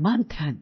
मंथन।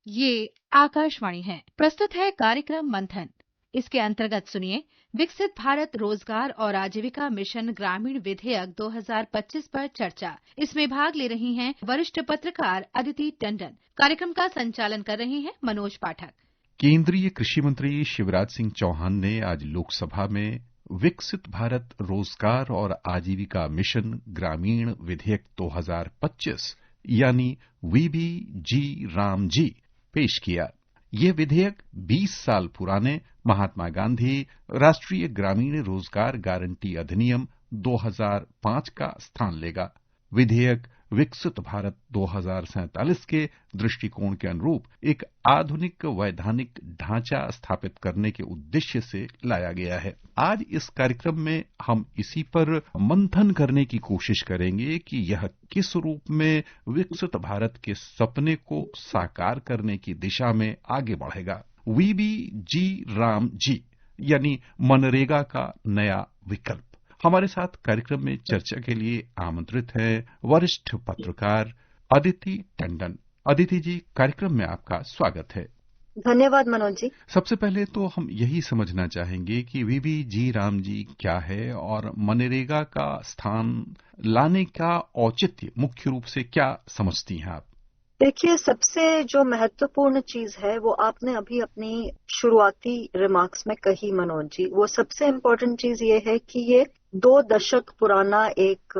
ये आकाशवाणी है। प्रस्तुत है कार्यक्रम मंथन। इसके अंतर्गत सुनिए विकसित भारत रोजगार और आजीविका मिशन ग्रामीण विधेयक 2025 पर चर्चा। इसमें भाग ले रही हैं वरिष्ठ पत्रकार अदिति टंडन। कार्यक्रम का संचालन कर रहे हैं मनोज पाठक। केंद्रीय कृषि मंत्री शिवराज सिंह चौहान ने आज लोकसभा में विकसित भारत रोजगार और आजीविका मिशन ग्रामीण विधेयक 2025 यानी वीबीजी रामजी पेश किया। यह विधेयक 20 साल पुराने महात्मा गांधी राष्ट्रीय ग्रामीण रोजगार गारंटी अधिनियम 2005 का स्थान लेगा। विधेयक विकसित भारत 2047 के दृष्टिकोण के अनुरूप एक आधुनिक वैधानिक ढांचा स्थापित करने के उद्देश्य से लाया गया है। आज इस कार्यक्रम में हम इसी पर मंथन करने की कोशिश करेंगे कि यह किस रूप में विकसित भारत के सपने को साकार करने की दिशा में आगे बढ़ेगा। वीबीजी रामजी यानी मनरेगा का नया विकल्प। हमारे साथ कार्यक्रम में चर्चा के लिए आमंत्रित हैं वरिष्ठ पत्रकार अदिति टंडन। अदिति जी, कार्यक्रम में आपका स्वागत है। धन्यवाद मनोज जी। सबसे पहले तो हम यही समझना चाहेंगे कि वीबीजी रामजी क्या है और मनरेगा का स्थान लाने का औचित्य मुख्य रूप से क्या समझती हैं आप? देखिए, सबसे जो महत्वपूर्ण चीज है वो आपने अभी अपनी शुरुआती रिमार्क्स में कही मनोज जी। वो सबसे इम्पोर्टेंट चीज ये है कि ये 2 दशक पुराना एक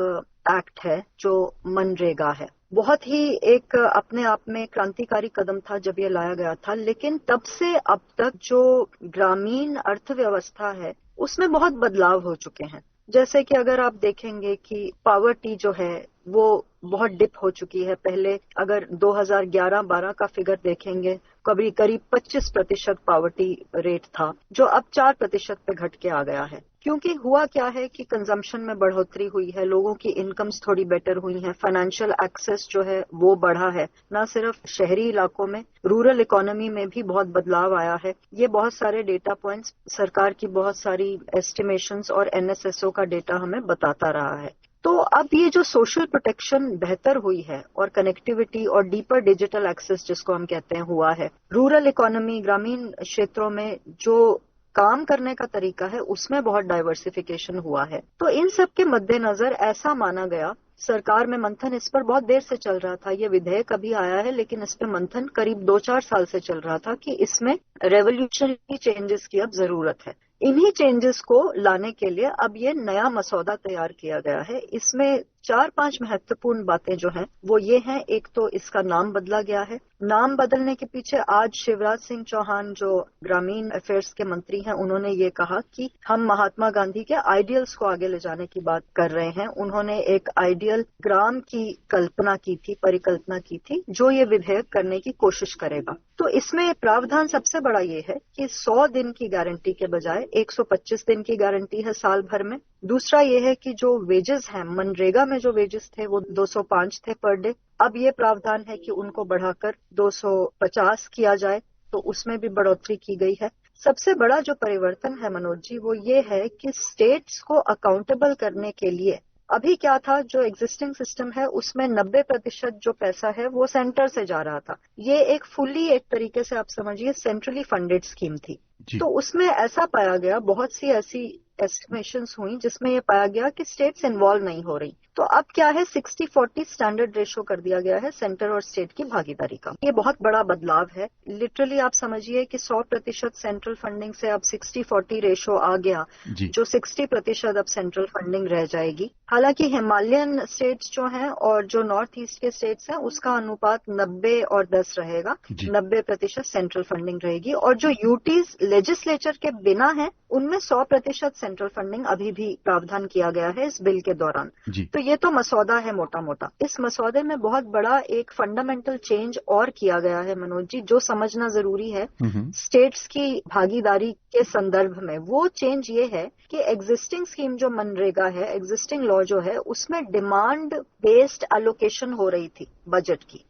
एक्ट है जो मनरेगा है। बहुत ही एक अपने आप में क्रांतिकारी कदम था जब ये लाया गया था, लेकिन तब से अब तक जो ग्रामीण अर्थव्यवस्था है उसमें बहुत बदलाव हो चुके हैं। जैसे कि अगर आप देखेंगे कि पावर्टी जो है वो बहुत डिप हो चुकी है। पहले अगर 2011-12 का फिगर देखेंगे करीब 25% पावर्टी रेट था, जो अब 4% पे घट के आ गया है। क्योंकि हुआ क्या है कि कंजम्पशन में बढ़ोतरी हुई है, लोगों की इनकम्स थोड़ी बेटर हुई हैं, फाइनेंशियल एक्सेस जो है वो बढ़ा है। न सिर्फ शहरी इलाकों में, रूरल इकोनॉमी में भी बहुत बदलाव आया है। ये बहुत सारे डेटा पॉइंट्स, सरकार की बहुत सारी एस्टिमेशंस और एनएसएसओ का डेटा हमें बताता रहा है। तो अब ये जो सोशल प्रोटेक्शन बेहतर हुई है और कनेक्टिविटी और डीपर डिजिटल एक्सेस जिसको हम कहते हैं हुआ है, रूरल इकोनॉमी ग्रामीण क्षेत्रों में जो काम करने का तरीका है उसमें बहुत डाइवर्सिफिकेशन हुआ है। तो इन सब के मद्देनजर ऐसा माना गया, सरकार में मंथन इस पर बहुत देर से चल रहा था। ये विधेयक अभी आया है लेकिन इस पर मंथन करीब 2-4 साल से चल रहा था कि इसमें रेवोल्यूशनरी चेंजेस की अब जरूरत है। इन्हीं चेंजेस को लाने के लिए अब ये नया मसौदा तैयार किया गया है। इसमें 4-5 महत्वपूर्ण बातें जो हैं वो ये हैं। एक तो इसका नाम बदला गया है। नाम बदलने के पीछे आज शिवराज सिंह चौहान जो ग्रामीण अफेयर्स के मंत्री हैं उन्होंने ये कहा कि हम महात्मा गांधी के आइडियल्स को आगे ले जाने की बात कर रहे हैं। उन्होंने एक आइडियल ग्राम की कल्पना की थी, परिकल्पना की थी, जो ये विधेयक करने की कोशिश करेगा। तो इसमें प्रावधान सबसे बड़ा ये है कि 100 दिन की गारंटी के बजाय 125 दिन की गारंटी है साल भर में। दूसरा ये है कि जो वेजेस हैं, मनरेगा में जो वेजेस थे वो 205 थे पर डे, अब ये प्रावधान है कि उनको बढ़ाकर 250 किया जाए, तो उसमें भी बढ़ोतरी की गई है। सबसे बड़ा जो परिवर्तन है मनोज जी वो ये है कि स्टेट्स को अकाउंटेबल करने के लिए अभी क्या था, जो एग्जिस्टिंग सिस्टम है उसमें 90% जो पैसा है वो सेंटर से जा रहा था। ये एक फुली, एक तरीके से आप समझिए सेंट्रली फंडेड स्कीम थी। तो उसमें ऐसा पाया गया, बहुत सी ऐसी एस्टिमेशंस हुई जिसमें ये पाया गया कि स्टेट्स इन्वॉल्व नहीं हो रही। तो अब क्या है, 60-40 स्टैंडर्ड रेशो कर दिया गया है सेंटर और स्टेट की भागीदारी का। ये बहुत बड़ा बदलाव है। लिटरली आप समझिए कि 100% सेंट्रल फंडिंग से अब 60-40 रेशो आ गया, जो 60% अब सेंट्रल फंडिंग रह जाएगी। हालांकि हिमालयन स्टेट्स जो हैं और जो नॉर्थ ईस्ट के स्टेट्स हैं उसका अनुपात 90 और 10 रहेगा। 90% सेंट्रल फंडिंग रहेगी और जो यूटीज लेजिस्लेचर के बिना है उनमें 100% सेंट्रल फंडिंग अभी भी प्रावधान किया गया है इस बिल के दौरान। तो ये तो मसौदा है मोटा मोटा। इस मसौदे में बहुत बड़ा एक फंडामेंटल चेंज और किया गया है मनोज जी, जो समझना जरूरी है स्टेट्स की भागीदारी के संदर्भ में। वो चेंज ये है कि एग्जिस्टिंग स्कीम जो मनरेगा है, एग्जिस्टिंग लॉ जो है, उसमें डिमांड बेस्ड एलोकेशन हो रही थी बजट की।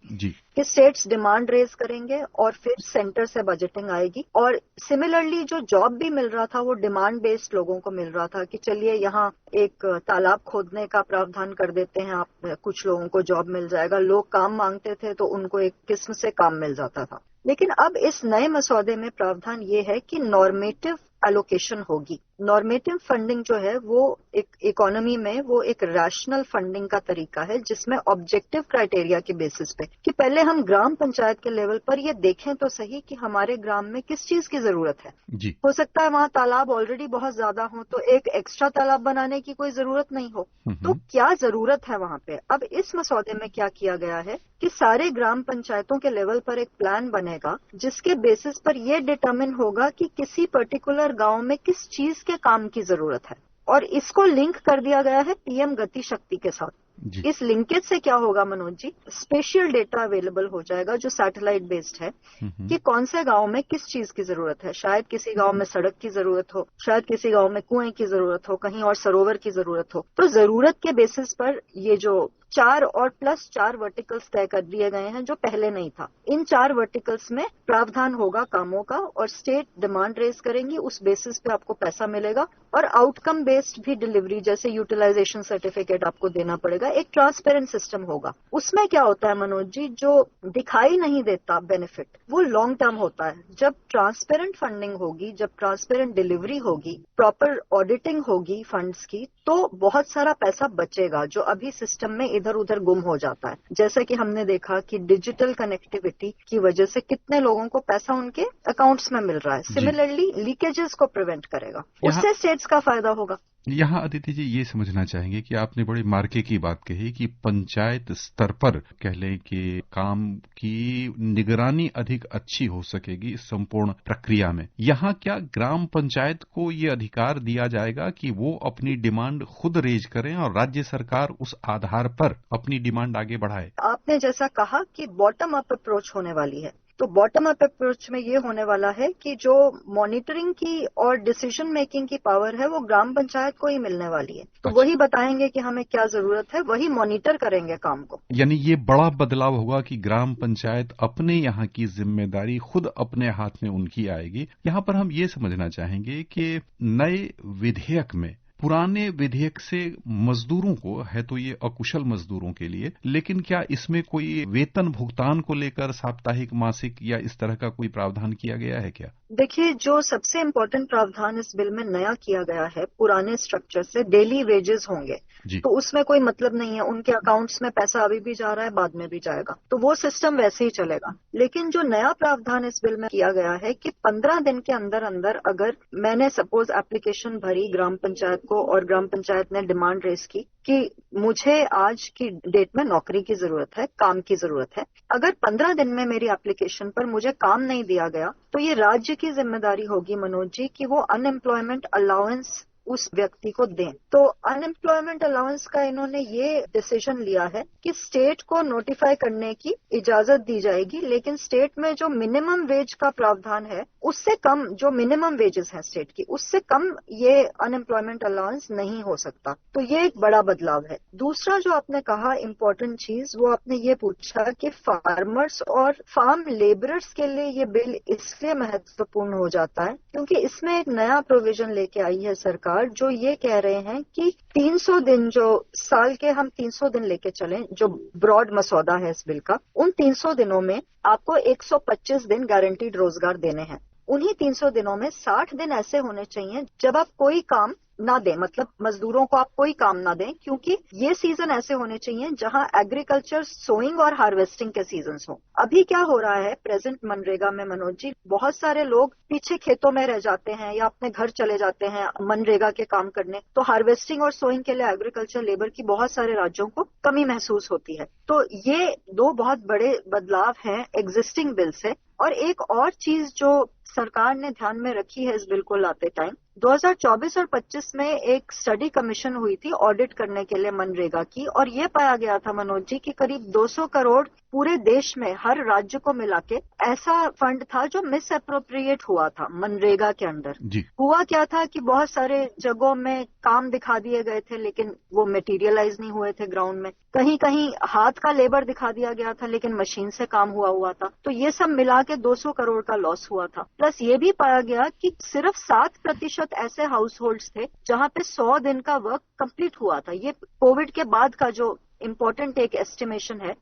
कि स्टेट्स डिमांड रेज करेंगे और फिर सेंटर से बजटिंग आएगी। और सिमिलरली जो जॉब भी मिल रहा था वो डिमांड बेस्ड लोगों को मिल रहा था कि चलिए यहाँ एक तालाब खोदने का प्रावधान कर देते हैं, आप कुछ लोगों को जॉब मिल जाएगा। लोग काम मांगते थे तो उनको एक किस्म से काम मिल जाता था। लेकिन अब इस नए मसौदे में प्रावधान ये है कि नॉर्मेटिव एलोकेशन होगी। नॉर्मेटिव फंडिंग जो है वो एक इकोनॉमी में वो एक रैशनल फंडिंग का तरीका है जिसमें ऑब्जेक्टिव क्राइटेरिया के बेसिस पे कि पहले हम ग्राम पंचायत के लेवल पर ये देखें तो सही कि हमारे ग्राम में किस चीज की जरूरत है। जी। हो सकता है वहां तालाब ऑलरेडी बहुत ज्यादा हो तो एक एक्स्ट्रा तालाब बनाने की कोई जरूरत नहीं हो, तो क्या जरूरत है वहां पे। अब इस मसौदे में क्या किया गया है कि सारे ग्राम पंचायतों के लेवल पर एक प्लान बनेगा जिसके बेसिस पर यह डिटरमिन होगा कि किसी पर्टिकुलर गांव में किस चीज के काम की जरूरत है, और इसको लिंक कर दिया गया है पीएम गति शक्ति के साथ। इस लिंकेज से क्या होगा Manoj ji, special data available हो जाएगा जो सैटेलाइट बेस्ड है कि कौन से गांव में किस चीज की जरूरत है। शायद किसी गांव में सड़क की जरूरत हो, शायद किसी गांव में कुएं की जरूरत हो, कहीं और सरोवर की जरूरत हो। तो जरूरत के बेसिस पर ये जो 4 और +4 वर्टिकल्स तय कर दिए गए हैं जो पहले नहीं था, इन 4 वर्टिकल्स में प्रावधान होगा कामों का और स्टेट डिमांड रेज करेंगी, उस बेसिस पे आपको पैसा मिलेगा। और आउटकम बेस्ड भी डिलीवरी जैसे यूटिलाइजेशन सर्टिफिकेट आपको देना पड़ेगा। एक ट्रांसपेरेंट सिस्टम होगा। उसमें क्या होता है मनोज जी, जो दिखाई नहीं देता बेनिफिट वो लॉन्ग टर्म होता है। जब ट्रांसपेरेंट फंडिंग होगी, जब ट्रांसपेरेंट डिलीवरी होगी, प्रॉपर ऑडिटिंग होगी फंड्स की, तो बहुत सारा पैसा बचेगा जो अभी सिस्टम में इधर उधर गुम हो जाता है। जैसे कि हमने देखा कि डिजिटल कनेक्टिविटी की वजह से कितने लोगों को पैसा उनके अकाउंट्स में मिल रहा है। सिमिलरली लीकेजेस को प्रिवेंट करेगा, उससे स्टेट्स का फायदा होगा। यहाँ अदिति जी ये समझना चाहेंगे कि आपने बड़े मार्के की बात कही कि पंचायत स्तर पर कह लें कि काम की निगरानी अधिक अच्छी हो सकेगी इस संपूर्ण प्रक्रिया में। यहाँ क्या ग्राम पंचायत को ये अधिकार दिया जाएगा कि वो अपनी डिमांड खुद रेज करें और राज्य सरकार उस आधार पर अपनी डिमांड आगे बढ़ाए? आपने जैसा कहा कि बॉटम अप अप्रोच होने वाली है, तो बॉटम अप अप्रोच में ये होने वाला है कि जो मॉनिटरिंग की और डिसीजन मेकिंग की पावर है वो ग्राम पंचायत को ही मिलने वाली है। तो वही बताएंगे कि हमें क्या जरूरत है, वही मॉनिटर करेंगे काम को। यानी ये बड़ा बदलाव होगा कि ग्राम पंचायत अपने यहाँ की जिम्मेदारी खुद अपने हाथ में उनकी आएगी। यहाँ पर हम ये समझना चाहेंगे कि नए विधेयक में पुराने विधेयक से मजदूरों को है तो ये अकुशल मजदूरों के लिए, लेकिन क्या इसमें कोई वेतन भुगतान को लेकर साप्ताहिक, मासिक या इस तरह का कोई प्रावधान किया गया है क्या? देखिए, जो सबसे इम्पोर्टेंट प्रावधान इस बिल में नया किया गया है, पुराने स्ट्रक्चर से डेली वेजेस होंगे, तो उसमें कोई मतलब नहीं है। उनके अकाउंट्स में पैसा अभी भी जा रहा है, बाद में भी जाएगा, तो वो सिस्टम वैसे ही चलेगा। लेकिन जो नया प्रावधान इस बिल में किया गया है कि 15 दिन के अंदर अंदर अगर मैंने सपोज एप्लीकेशन भरी ग्राम पंचायत को और ग्राम पंचायत ने डिमांड रेज की कि मुझे आज की डेट में नौकरी की जरूरत है, काम की जरूरत है, अगर 15 दिन में मेरी एप्लीकेशन पर मुझे काम नहीं दिया गया तो ये राज्य की जिम्मेदारी होगी मनोज जी कि वो अनएम्प्लॉयमेंट अलाउंस उस व्यक्ति को दें। तो अनएम्प्लॉयमेंट अलाउंस का इन्होंने ये डिसीजन लिया है कि स्टेट को नोटिफाई करने की इजाजत दी जाएगी, लेकिन स्टेट में जो मिनिमम वेज का प्रावधान है उससे कम, जो मिनिमम वेजेस हैं स्टेट की, उससे कम ये अनएम्प्लॉयमेंट अलाउंस नहीं हो सकता। तो ये एक बड़ा बदलाव है। दूसरा जो आपने कहा इम्पोर्टेंट चीज, वो आपने ये पूछा कि फार्मर्स और फार्म लेबरर्स के लिए ये बिल इसलिए महत्वपूर्ण हो जाता है क्योंकि इसमें एक नया प्रोविजन लेके आई है सरकार, जो ये कह रहे हैं कि 300 दिन, जो साल के हम 300 दिन लेके चलें, जो ब्रॉड मसौदा है इस बिल का, उन 300 दिनों में आपको 125 दिन गारंटीड रोजगार देने हैं। उन्हीं 300 दिनों में 60 दिन ऐसे होने चाहिए जब आप कोई काम ना दें, मतलब मजदूरों को आप कोई काम ना दें, क्योंकि ये सीजन ऐसे होने चाहिए जहां एग्रीकल्चर सोइंग और हार्वेस्टिंग के सीजन हो। अभी क्या हो रहा है प्रेजेंट मनरेगा में मनोज जी, बहुत सारे लोग पीछे खेतों में रह जाते हैं या अपने घर चले जाते हैं मनरेगा के काम करने, तो हार्वेस्टिंग और सोइंग के लिए एग्रीकल्चर लेबर की बहुत सारे राज्यों को कमी महसूस होती है। तो ये 2 बहुत बड़े बदलाव हैं एग्जिस्टिंग बिल से। और एक और चीज जो सरकार ने ध्यान में रखी है इस बिल को लाते टाइम, 2024 और 25 में एक स्टडी कमीशन हुई थी ऑडिट करने के लिए मनरेगा की, और ये पाया गया था मनोज जी कि करीब 200 करोड़ पूरे देश में हर राज्य को मिला के ऐसा फंड था जो मिस अप्रोप्रिएट हुआ था मनरेगा के अंडर। हुआ क्या था कि बहुत सारे जगहों में काम दिखा दिए गए थे लेकिन वो मटेरियलाइज नहीं हुए थे ग्राउंड में, कहीं कहीं हाथ का लेबर दिखा दिया गया था लेकिन मशीन से काम हुआ था। तो ये सब मिला के 200 करोड़ का लॉस हुआ था। प्लस ये भी पाया गया कि सिर्फ 7% ऐसे हाउस होल्ड्स थे जहां पे 100 दिन का वर्क कंप्लीट हुआ था। ये कोविड के बाद का जो इम्पोर्टेंट एक एस्टिमेशन है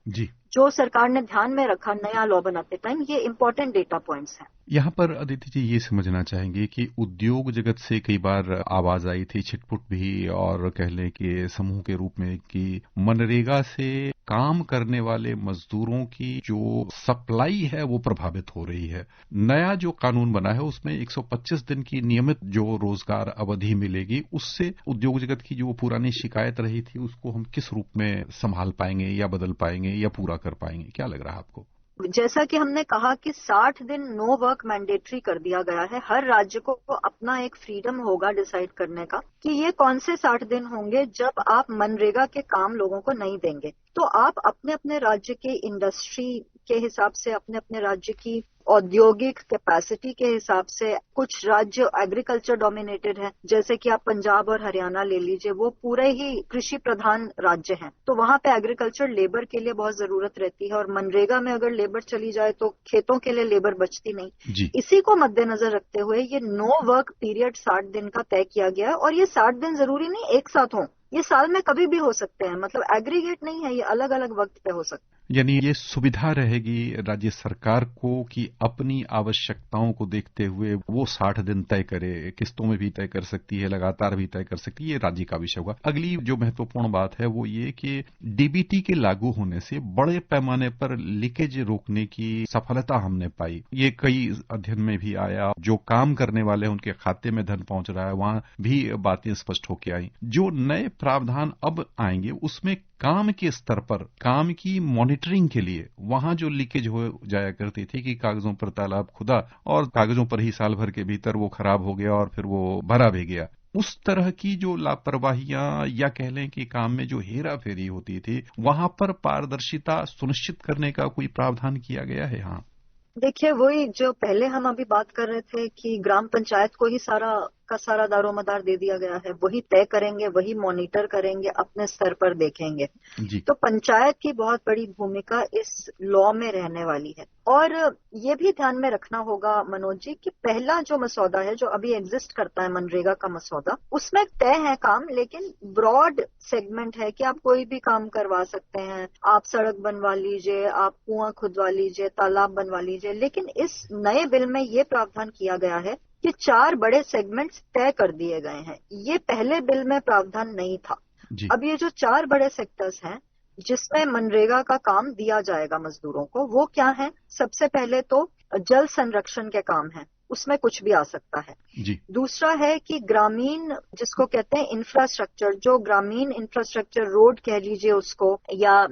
जो सरकार ने ध्यान में रखा नया लॉ बनाते टाइम, ये इम्पोर्टेंट डेटा पॉइंट्स हैं। यहाँ पर अदिति जी ये समझना चाहेंगे कि उद्योग जगत से कई बार आवाज आई थी, छिटपुट भी और कह लें कि समूह के रूप में, कि मनरेगा से काम करने वाले मजदूरों की जो सप्लाई है वो प्रभावित हो रही है। नया जो कानून बना है उसमें 125 दिन की नियमित जो रोजगार अवधि मिलेगी, उससे उद्योग जगत की जो पुरानी शिकायत रही थी उसको हम किस रूप में संभाल पाएंगे या बदल पाएंगे या पूरा कर पाएंगे? क्या लग रहा है आपको? जैसा कि हमने कहा कि 60 दिन नो वर्क मैंडेटरी कर दिया गया है। हर राज्य को अपना एक फ्रीडम होगा डिसाइड करने का कि ये कौन से 60 दिन होंगे जब आप मनरेगा के काम लोगों को नहीं देंगे। तो आप अपने अपने राज्य के इंडस्ट्री के हिसाब से, अपने अपने राज्य की औद्योगिक कैपेसिटी के हिसाब से, कुछ राज्य एग्रीकल्चर डोमिनेटेड है जैसे कि आप पंजाब और हरियाणा ले लीजिए, वो पूरे ही कृषि प्रधान राज्य हैं, तो वहां पे एग्रीकल्चर लेबर के लिए बहुत जरूरत रहती है और मनरेगा में अगर लेबर चली जाए तो खेतों के लिए लेबर बचती नहीं। इसी को मद्देनजर रखते हुए ये नो वर्क पीरियड 60 दिन का तय किया गया है। और ये 60 दिन जरूरी नहीं एक साथ हों, ये साल में कभी भी हो सकते हैं, मतलब एग्रीगेट नहीं है, ये अलग अलग वक्त पे हो सकते हैं। यानी ये सुविधा रहेगी राज्य सरकार को कि अपनी आवश्यकताओं को देखते हुए वो 60 दिन तय करे, किस्तों में भी तय कर सकती है, लगातार भी तय कर सकती है, ये राज्य का विषय होगा। अगली जो महत्वपूर्ण बात है वो ये कि डीबीटी के लागू होने से बड़े पैमाने पर लीकेज रोकने की सफलता हमने पाई। ये कई अध्ययन में भी आया, जो काम करने वाले उनके खाते में धन पहुंच रहा है, वहां भी बातें स्पष्ट होकर आई। जो नए प्रावधान अब आएंगे उसमें काम के स्तर पर काम की मॉनिटरिंग के लिए वहां जो लीकेज हो जाया करती थी कि कागजों पर तालाब खुदा और कागजों पर ही साल भर के भीतर वो खराब हो गया और फिर वो भरा भी गया, उस तरह की जो लापरवाहियां या कह लें कि काम में जो हेरा फेरी होती थी, वहां पर पारदर्शिता सुनिश्चित करने का कोई प्रावधान किया गया है? हाँ, देखिए, वही जो पहले हम अभी बात कर रहे थे कि ग्राम पंचायत को ही सारा का सारा दारोमदार दे दिया गया है, वही तय करेंगे, वही मॉनिटर करेंगे, अपने स्तर पर देखेंगे। तो पंचायत की बहुत बड़ी भूमिका इस लॉ में रहने वाली है। और ये भी ध्यान में रखना होगा मनोज जी कि पहला जो मसौदा है जो अभी एग्जिस्ट करता है मनरेगा का मसौदा, उसमें तय है काम, लेकिन ब्रॉड सेगमेंट है कि आप कोई भी काम करवा सकते हैं। आप सड़क बनवा लीजिए, आप कुआं खुदवा लीजिए, तालाब बनवा लीजिए। लेकिन इस नए बिल में ये प्रावधान किया गया है कि 4 बड़े सेगमेंट्स तय कर दिए गए हैं। ये पहले बिल में प्रावधान नहीं था। अब ये जो 4 बड़े सेक्टर्स हैं जिसमें मनरेगा का काम दिया जाएगा मजदूरों को, वो क्या है? सबसे पहले तो जल संरक्षण के काम है, उसमें कुछ भी आ सकता है। दूसरा है कि ग्रामीण, जिसको कहते हैं इंफ्रास्ट्रक्चर, जो ग्रामीण इंफ्रास्ट्रक्चर, रोड कह लीजिए उसको, या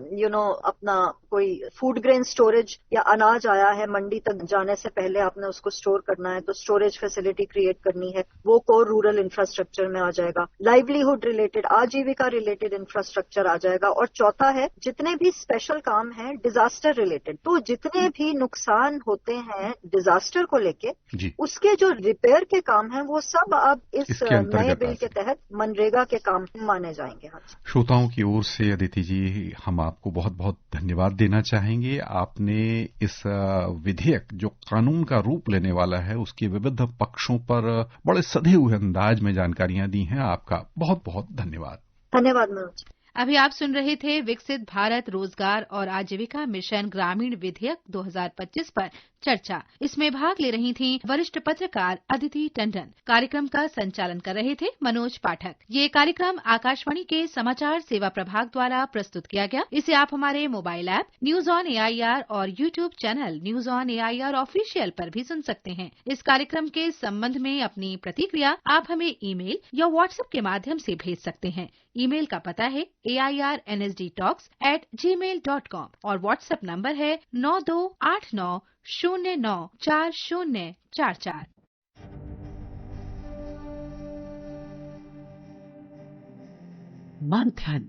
अपना कोई फूड ग्रेन स्टोरेज, या अनाज आया है मंडी तक जाने से पहले आपने उसको स्टोर करना है तो स्टोरेज फैसिलिटी क्रिएट करनी है, वो कोर रूरल इंफ्रास्ट्रक्चर में आ जाएगा। लाइवलीहुड रिलेटेड, आजीविका रिलेटेड इंफ्रास्ट्रक्चर आ जाएगा। और चौथा है जितने भी स्पेशल काम है डिजास्टर रिलेटेड, तो जितने भी नुकसान होते हैं डिजास्टर को लेके, उसके जो रिपेयर के काम है वो सब अब इस नए बिल के तहत मनरेगा के काम माने जाएंगे। श्रोताओं की ओर से अदिति जी, हम आपको बहुत बहुत धन्यवाद देना चाहेंगे। आपने इस विधेयक जो कानून का रूप लेने वाला है उसके विविध पक्षों पर बड़े सधे हुए अंदाज में जानकारियां दी हैं। आपका बहुत बहुत धन्यवाद। धन्यवाद मनोज। अभी आप सुन रहे थे विकसित भारत रोजगार और आजीविका मिशन ग्रामीण विधेयक 2025 पर चर्चा। इसमें भाग ले रही थीं वरिष्ठ पत्रकार अदिति टंडन। कार्यक्रम का संचालन कर रहे थे मनोज पाठक। ये कार्यक्रम आकाशवाणी के समाचार सेवा प्रभाग द्वारा प्रस्तुत किया गया। इसे आप हमारे mobile app news on AIR और YouTube channel news on AIR official पर भी सुन सकते हैं। इस कार्यक्रम के संबंध में अपनी प्रतिक्रिया आप हमें ईमेल या व्हाट्सएप के माध्यम से भेज सकते हैं। ईमेल का पता है airnsdtalks@gmail.com और व्हाट्सएप नंबर है 9289094044। मंथन।